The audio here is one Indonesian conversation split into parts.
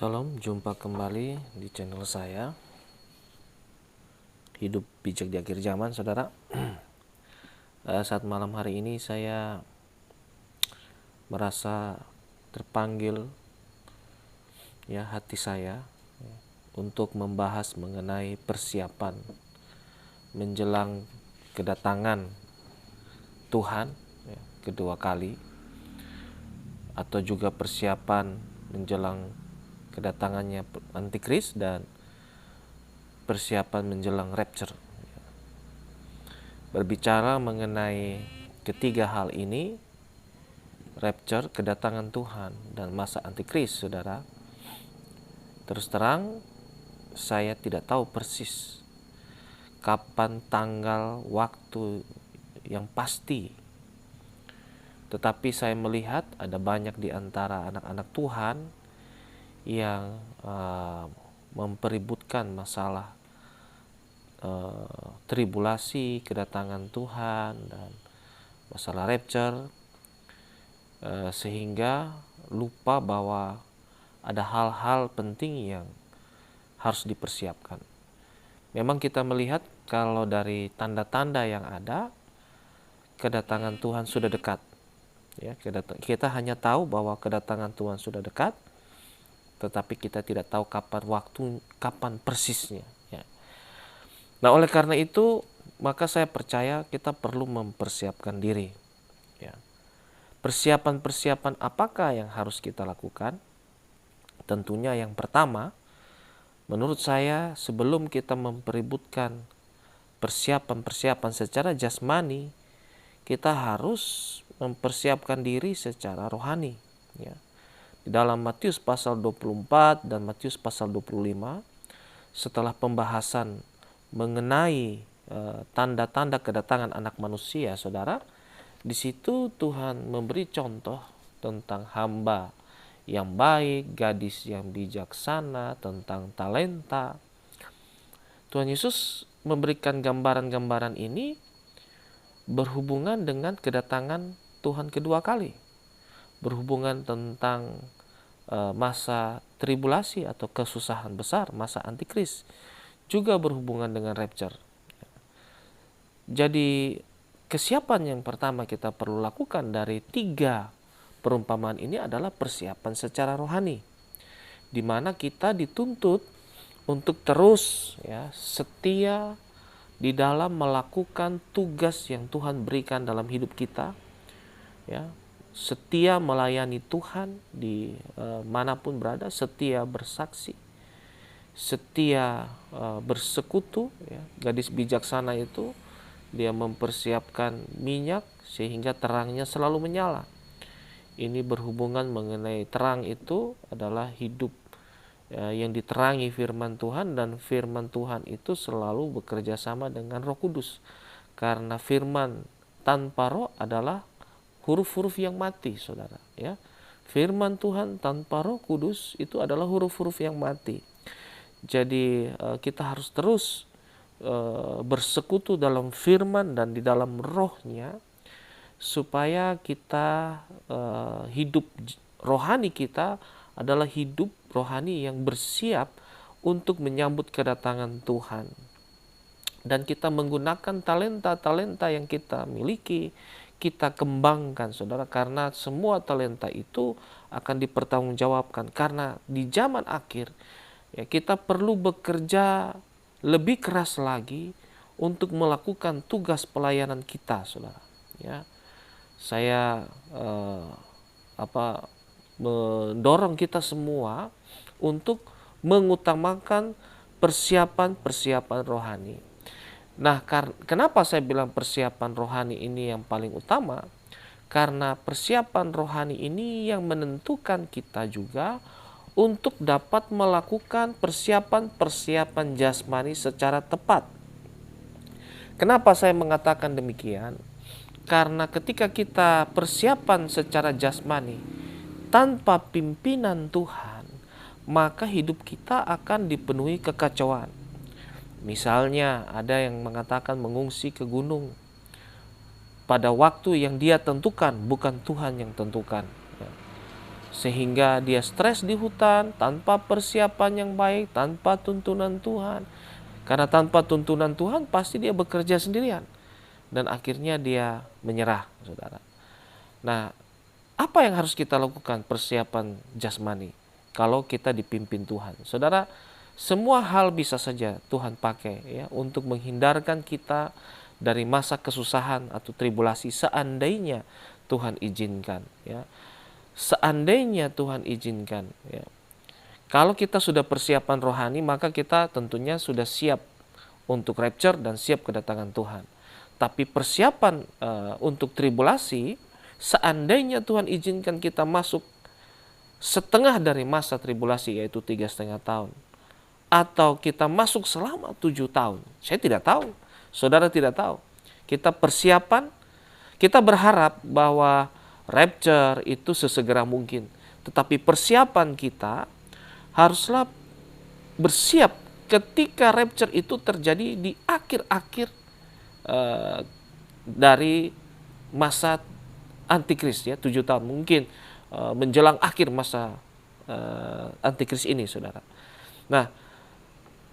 Salam, jumpa kembali di channel saya Hidup Bijak di Akhir Zaman, saudara. Saat malam hari ini saya merasa terpanggil hati saya untuk membahas mengenai persiapan menjelang kedatangan Tuhan kedua kali, atau juga persiapan menjelang kedatangannya antikris dan persiapan menjelang rapture. Berbicara mengenai ketiga hal ini, rapture, kedatangan Tuhan, dan masa antikris, saudara, terus terang saya tidak tahu persis kapan tanggal waktu yang pasti. Tetapi saya melihat ada banyak di antara anak-anak Tuhan yang mempeributkan masalah tribulasi, kedatangan Tuhan, dan masalah rapture, sehingga lupa bahwa ada hal-hal penting yang harus dipersiapkan. Memang kita melihat kalau dari tanda-tanda yang ada, kedatangan Tuhan sudah dekat. Kita hanya tahu bahwa kedatangan Tuhan sudah dekat, tetapi kita tidak tahu kapan persisnya. Nah, oleh karena itu, maka saya percaya kita perlu mempersiapkan diri. Persiapan-persiapan apakah yang harus kita lakukan? Tentunya yang pertama, menurut saya, sebelum kita mempeributkan persiapan-persiapan secara jasmani, kita harus mempersiapkan diri secara rohani. Di dalam Matius pasal 24 dan Matius pasal 25, setelah pembahasan mengenai tanda-tanda kedatangan anak manusia, saudara, di situ Tuhan memberi contoh tentang hamba yang baik, gadis yang bijaksana, tentang talenta. Tuhan Yesus memberikan gambaran-gambaran ini berhubungan dengan kedatangan Tuhan kedua kali, berhubungan tentang masa tribulasi atau kesusahan besar, masa antikris, juga berhubungan dengan rapture. Jadi kesiapan yang pertama kita perlu lakukan dari tiga perumpamaan ini adalah persiapan secara rohani, di mana kita dituntut untuk terus setia di dalam melakukan tugas yang Tuhan berikan dalam hidup kita, setia melayani Tuhan di manapun berada, setia bersaksi, setia bersekutu. Gadis bijaksana itu dia mempersiapkan minyak sehingga terangnya selalu menyala. Ini berhubungan mengenai terang itu adalah hidup yang diterangi firman Tuhan, dan firman Tuhan itu selalu bekerja sama dengan Roh Kudus, karena firman tanpa roh adalah huruf-huruf yang mati, saudara. Firman Tuhan tanpa Roh Kudus itu adalah huruf-huruf yang mati. Jadi kita harus terus bersekutu dalam firman dan di dalam rohnya, supaya kita hidup rohani kita adalah hidup rohani yang bersiap untuk menyambut kedatangan Tuhan. Dan kita menggunakan talenta-talenta yang kita miliki, kita kembangkan, saudara, karena semua talenta itu akan dipertanggungjawabkan. Karena di zaman akhir kita perlu bekerja lebih keras lagi untuk melakukan tugas pelayanan kita, saudara. Saya mendorong kita semua untuk mengutamakan persiapan-persiapan rohani. Nah, kenapa saya bilang persiapan rohani ini yang paling utama? Karena persiapan rohani ini yang menentukan kita juga untuk dapat melakukan persiapan-persiapan jasmani secara tepat. Kenapa saya mengatakan demikian? Karena ketika kita persiapan secara jasmani tanpa pimpinan Tuhan, maka hidup kita akan dipenuhi kekacauan. Misalnya ada yang mengatakan mengungsi ke gunung pada waktu yang dia tentukan, bukan Tuhan yang tentukan. sehingga dia stres di hutan tanpa persiapan yang baik, tanpa tuntunan Tuhan. Karena tanpa tuntunan Tuhan pasti dia bekerja sendirian dan akhirnya dia menyerah, saudara. Nah, apa yang harus kita lakukan persiapan jasmani kalau kita dipimpin Tuhan? Saudara, semua hal bisa saja Tuhan pakai ya untuk menghindarkan kita dari masa kesusahan atau tribulasi seandainya Tuhan izinkan ya. Seandainya Tuhan izinkan ya. Kalau kita sudah persiapan rohani, maka kita tentunya sudah siap untuk rapture dan siap kedatangan Tuhan. Tapi persiapan untuk tribulasi, seandainya Tuhan izinkan kita masuk setengah dari masa tribulasi, yaitu 3,5 tahun, atau kita masuk selama 7 tahun, saya tidak tahu, saudara tidak tahu. Kita persiapan, kita berharap bahwa rapture itu sesegera mungkin. Tetapi persiapan kita haruslah bersiap ketika rapture itu terjadi di akhir-akhir dari masa antikris ya, 7 tahun mungkin menjelang akhir masa antikris ini, saudara. Nah,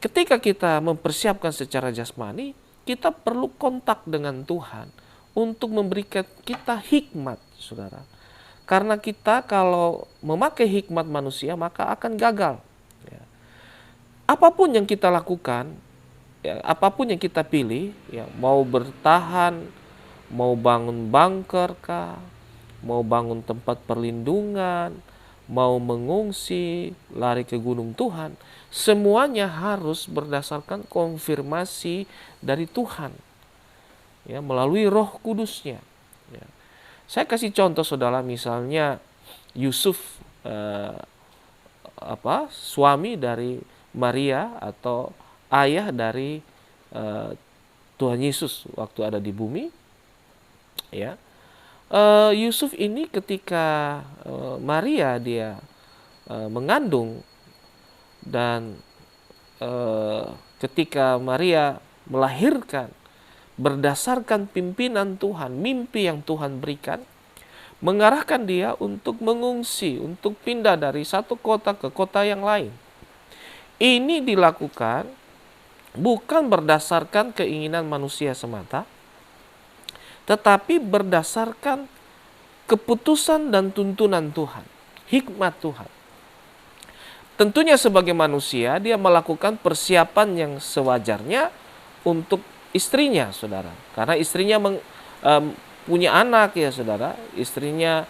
ketika kita mempersiapkan secara jasmani, kita perlu kontak dengan Tuhan untuk memberikan kita hikmat, saudara. Karena kita kalau memakai hikmat manusia maka akan gagal. Ya. Apapun yang kita lakukan, ya, apapun yang kita pilih, ya, mau bertahan, mau bangun bunker kah, mau bangun tempat perlindungan, mau mengungsi, lari ke gunung Tuhan, semuanya harus berdasarkan konfirmasi dari Tuhan, ya, melalui Roh Kudus-Nya. Ya. Saya kasih contoh, saudara, misalnya Yusuf, suami dari Maria atau ayah dari Tuhan Yesus waktu ada di bumi, ya. Yusuf ini ketika Maria dia mengandung dan ketika Maria melahirkan, berdasarkan pimpinan Tuhan, mimpi yang Tuhan berikan, mengarahkan dia untuk mengungsi, untuk pindah dari satu kota ke kota yang lain. Ini dilakukan bukan berdasarkan keinginan manusia semata, tetapi berdasarkan keputusan dan tuntunan Tuhan, hikmat Tuhan. Tentunya sebagai manusia, dia melakukan persiapan yang sewajarnya untuk istrinya, saudara. Karena istrinya punya anak ya, saudara. Istrinya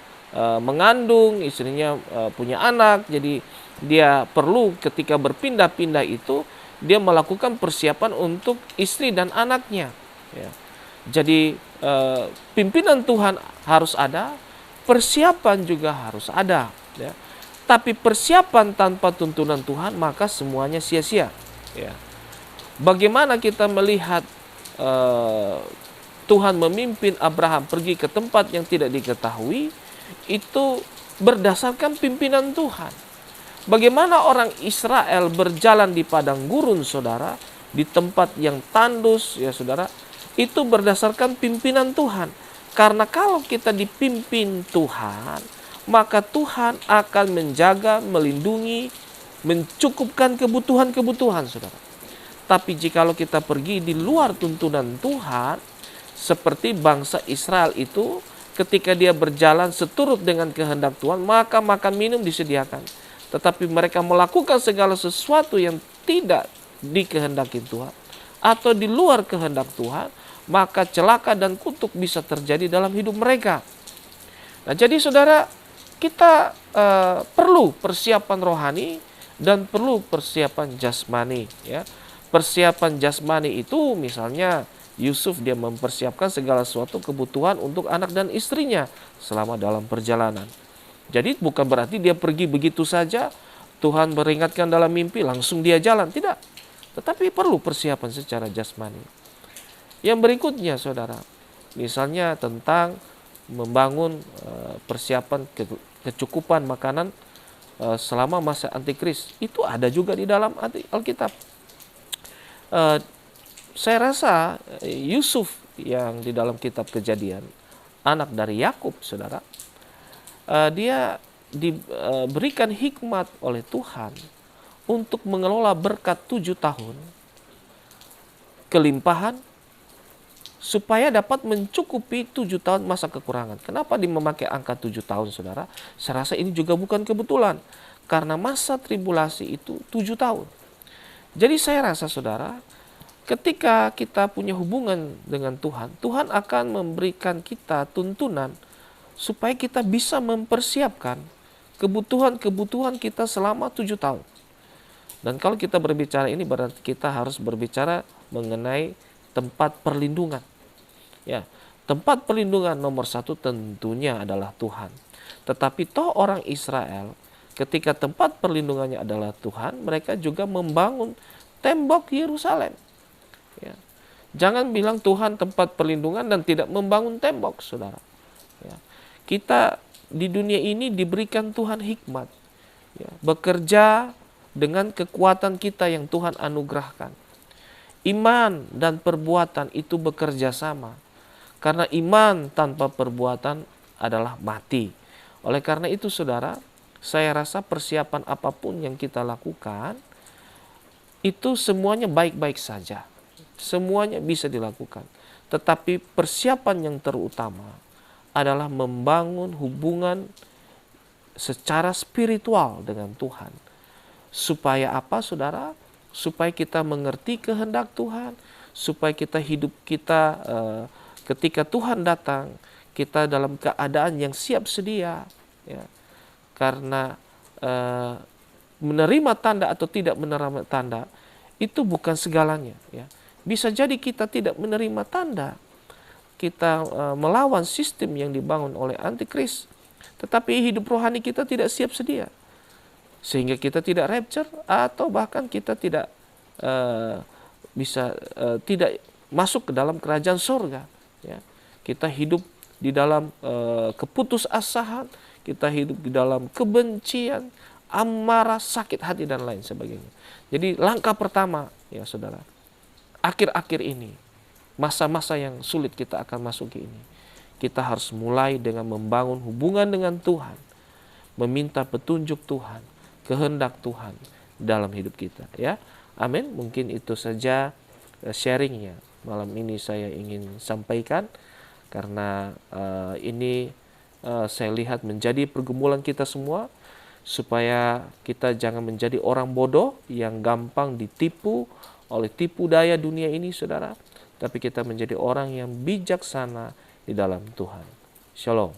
mengandung, istrinya punya anak. Jadi dia perlu ketika berpindah-pindah itu, dia melakukan persiapan untuk istri dan anaknya. Ya. Jadi pimpinan Tuhan harus ada, persiapan juga harus ada. Ya. Tapi persiapan tanpa tuntunan Tuhan, maka semuanya sia-sia. Ya. Bagaimana kita melihat Tuhan memimpin Abraham pergi ke tempat yang tidak diketahui, itu berdasarkan pimpinan Tuhan. Bagaimana orang Israel berjalan di padang gurun, saudara, di tempat yang tandus, ya saudara, itu berdasarkan pimpinan Tuhan. Karena kalau kita dipimpin Tuhan, maka Tuhan akan menjaga, melindungi, mencukupkan kebutuhan-kebutuhan, saudara. Tapi jikalau kita pergi di luar tuntunan Tuhan, seperti bangsa Israel itu, ketika dia berjalan seturut dengan kehendak Tuhan, maka makan minum disediakan. Tetapi mereka melakukan segala sesuatu yang tidak dikehendaki Tuhan, atau di luar kehendak Tuhan, maka celaka dan kutuk bisa terjadi dalam hidup mereka. Nah, jadi saudara, kita perlu persiapan rohani dan perlu persiapan jasmani, ya. Persiapan jasmani itu misalnya Yusuf dia mempersiapkan segala sesuatu kebutuhan untuk anak dan istrinya selama dalam perjalanan. Jadi bukan berarti dia pergi begitu saja, Tuhan beringatkan dalam mimpi langsung dia jalan, tidak. Tetapi perlu persiapan secara jasmani. Yang berikutnya, saudara, misalnya tentang membangun persiapan kecukupan makanan selama masa antikris, itu ada juga di dalam Alkitab. Saya rasa Yusuf yang di dalam kitab Kejadian, anak dari Yakub, saudara, dia diberikan hikmat oleh Tuhan untuk mengelola berkat 7 tahun, kelimpahan, supaya dapat mencukupi 7 tahun masa kekurangan. Kenapa dia memakai angka 7 tahun, saudara? Saya rasa ini juga bukan kebetulan, karena masa tribulasi itu 7 tahun. Jadi saya rasa, saudara, ketika kita punya hubungan dengan Tuhan, Tuhan akan memberikan kita tuntunan supaya kita bisa mempersiapkan kebutuhan-kebutuhan kita selama 7 tahun. Dan kalau kita berbicara ini, berarti kita harus berbicara mengenai tempat perlindungan. Ya, tempat perlindungan nomor satu tentunya adalah Tuhan. Tetapi toh orang Israel, ketika tempat perlindungannya adalah Tuhan, mereka juga membangun tembok Yerusalem. Ya. Jangan bilang Tuhan tempat perlindungan dan tidak membangun tembok, saudara. Ya. Kita di dunia ini diberikan Tuhan hikmat, ya, bekerja dengan kekuatan kita yang Tuhan anugerahkan. Iman dan perbuatan itu bekerja sama, karena iman tanpa perbuatan adalah mati. Oleh karena itu, saudara, saya rasa persiapan apapun yang kita lakukan itu semuanya baik-baik saja, semuanya bisa dilakukan. Tetapi persiapan yang terutama adalah membangun hubungan secara spiritual dengan Tuhan. Supaya apa, saudara? Supaya kita mengerti kehendak Tuhan, supaya kita hidup kita ketika Tuhan datang, kita dalam keadaan yang siap sedia. Ya. Karena menerima tanda atau tidak menerima tanda itu bukan segalanya. Ya. Bisa jadi kita tidak menerima tanda, kita melawan sistem yang dibangun oleh antikris, tetapi hidup rohani kita tidak siap sedia, sehingga kita tidak rapture, atau bahkan kita tidak tidak masuk ke dalam kerajaan surga. Ya. Kita hidup di dalam keputusasaan, kita hidup di dalam kebencian, amarah, sakit hati, dan lain sebagainya. Jadi langkah pertama, ya saudara, akhir-akhir ini, masa-masa yang sulit kita akan masuki ini, kita harus mulai dengan membangun hubungan dengan Tuhan, meminta petunjuk Tuhan, kehendak Tuhan dalam hidup kita. Ya, amin. Mungkin itu saja sharingnya malam ini saya ingin sampaikan, karena ini saya lihat menjadi pergumulan kita semua, supaya kita jangan menjadi orang bodoh yang gampang ditipu oleh tipu daya dunia ini, saudara, tapi kita menjadi orang yang bijaksana di dalam Tuhan. Shalom.